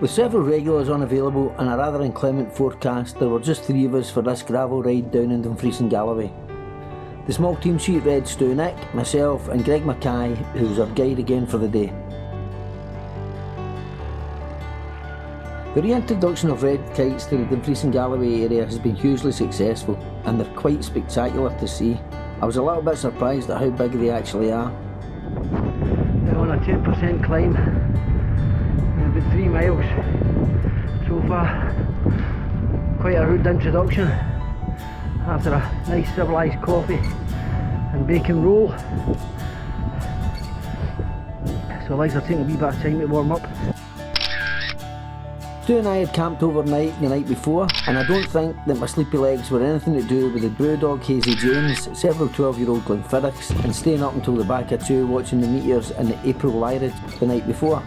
With several regulars unavailable and a rather inclement forecast, there were just 3 of us for this gravel ride down in Dumfries and Galloway. The small team sheet read Stu Nick, myself and Greg Mackay, who was our guide again for the day. The reintroduction of red kites to the Dumfries and Galloway area has been hugely successful, and they're quite spectacular to see. I was a little bit surprised at how big they actually are. Now on a 10% climb, about 3 miles so far. Quite a rude introduction after a nice civilised coffee and bacon roll. So legs are taking a wee bit of time to warm up. Stu and I had camped overnight the night before, and I don't think that my sleepy legs were anything to do with the Brewdog Hazy Janes, several 12-year-old Glenfiddichs, and staying up until the back of 2 watching the meteors in the April Lyrid the night before.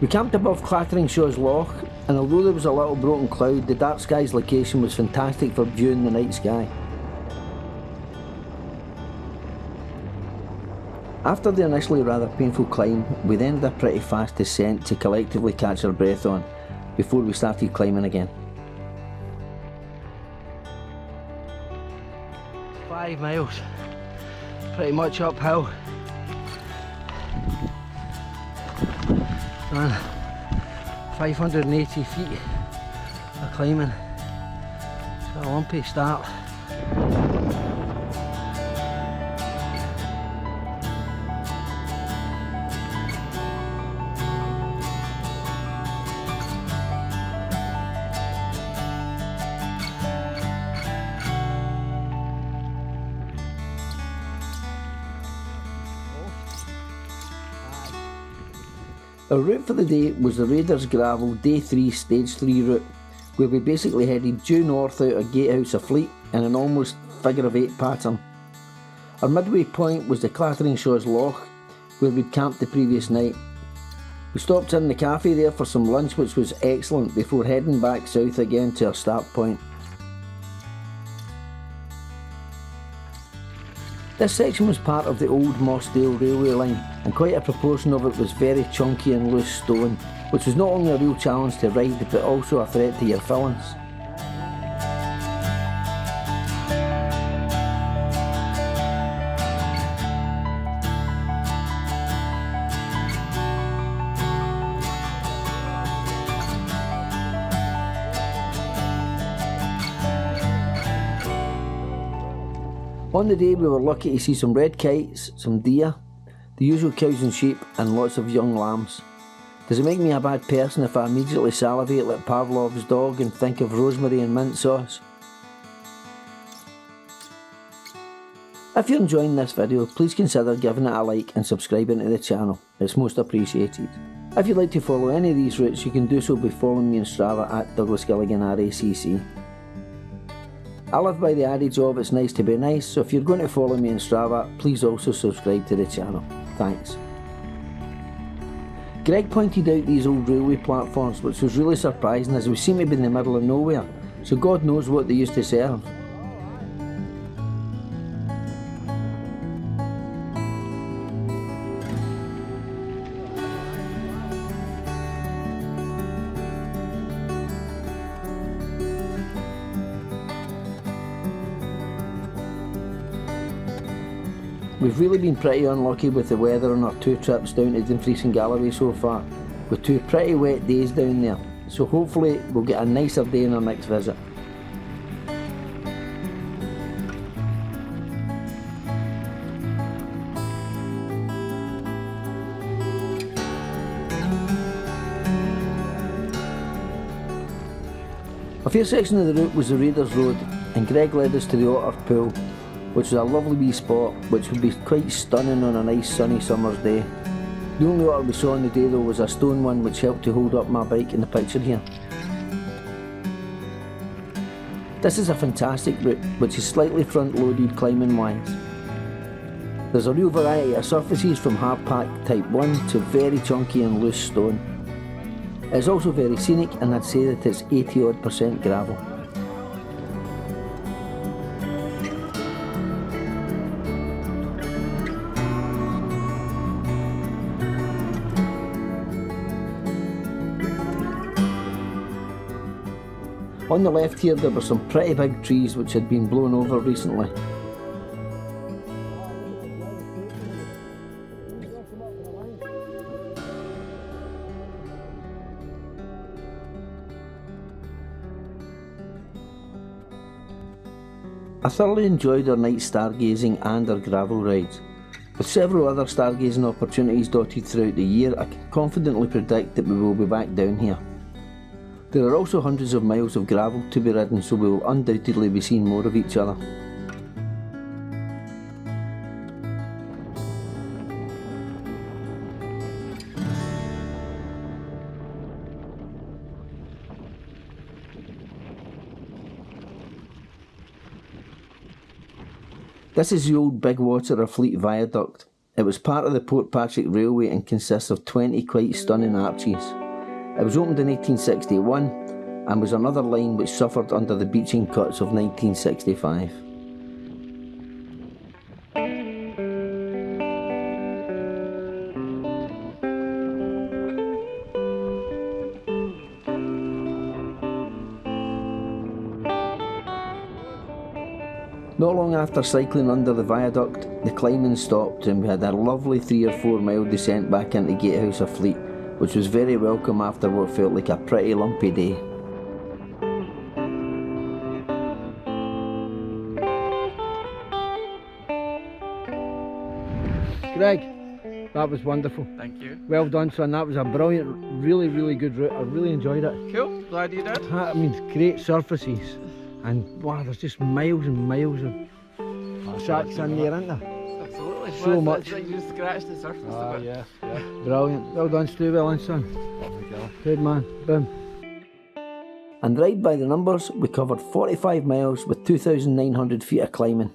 We camped above Clatteringshaw's Loch, and although there was a little broken cloud, the dark skies location was fantastic for viewing the night sky. After the initially rather painful climb, we then had a pretty fast descent to collectively catch our breath on, before we started climbing again. 5 miles, pretty much uphill. And 580 feet of climbing, so a lumpy start. Our route for the day was the Raiders Gravel Day 3 Stage 3 route, where we basically headed due north out of Gatehouse of Fleet in an almost figure of 8 pattern. Our midway point was the Clatteringshaw's Loch, where we'd camped the previous night. We stopped in the cafe there for some lunch, which was excellent, before heading back south again to our start point. This section was part of the old Mossdale railway line, and quite a proportion of it was very chunky and loose stone, which was not only a real challenge to ride but also a threat to your fillings. On the day we were lucky to see some red kites, some deer, the usual cows and sheep, and lots of young lambs. Does it make me a bad person if I immediately salivate like Pavlov's dog and think of rosemary and mint sauce? If you're enjoying this video, please consider giving it a like and subscribing to the channel. It's most appreciated. If you'd like to follow any of these routes, you can do so by following me on Strava at Douglas Gilligan RACC. I live by the adage of it's nice to be nice, so if you're going to follow me on Strava, please also subscribe to the channel. Thanks. Greg pointed out these old railway platforms, which was really surprising as we seem to be in the middle of nowhere, so God knows what they used to serve. We've really been pretty unlucky with the weather on our 2 trips down to Dumfries and Galloway so far, with 2 pretty wet days down there, so hopefully we'll get a nicer day in our next visit. A fair section of the route was the Raiders Road, and Greg led us to the Otter Pool, which was a lovely wee spot, which would be quite stunning on a nice sunny summer's day. The only otter we saw on the day though was a stone one, which helped to hold up my bike in the picture here. This is a fantastic route, which is slightly front-loaded climbing wise. There's a real variety of surfaces from hard-packed type 1 to very chunky and loose stone. It's also very scenic, and I'd say that it's 80% gravel. On the left here there were some pretty big trees which had been blown over recently. I thoroughly enjoyed our night stargazing and our gravel rides. With several other stargazing opportunities dotted throughout the year, I can confidently predict that we will be back down here. There are also hundreds of miles of gravel to be ridden, so we will undoubtedly be seeing more of each other. This is the old Bigwater or Fleet Viaduct. It was part of the Port Patrick Railway and consists of 20 quite stunning arches. It was opened in 1861 and was another line which suffered under the beaching cuts of 1965. Not long after cycling under the viaduct, the climbing stopped and we had a lovely 3 or 4 mile descent back into Gatehouse of Fleet, which was very welcome after what felt like a pretty lumpy day. Greg, that was wonderful. Thank you. Well done, son. That was a brilliant, really good route. I really enjoyed it. Cool. Glad you did. I mean, great surfaces. And wow, there's just miles and miles of tracks in there, isn't there? Absolutely. So Well, much. You just scratched the surface of it. Yeah. Brilliant. Well done, Stu. Well done, son. Lovely girl. Good man. Boom. And right by the numbers, we covered 45 miles with 2,900 feet of climbing.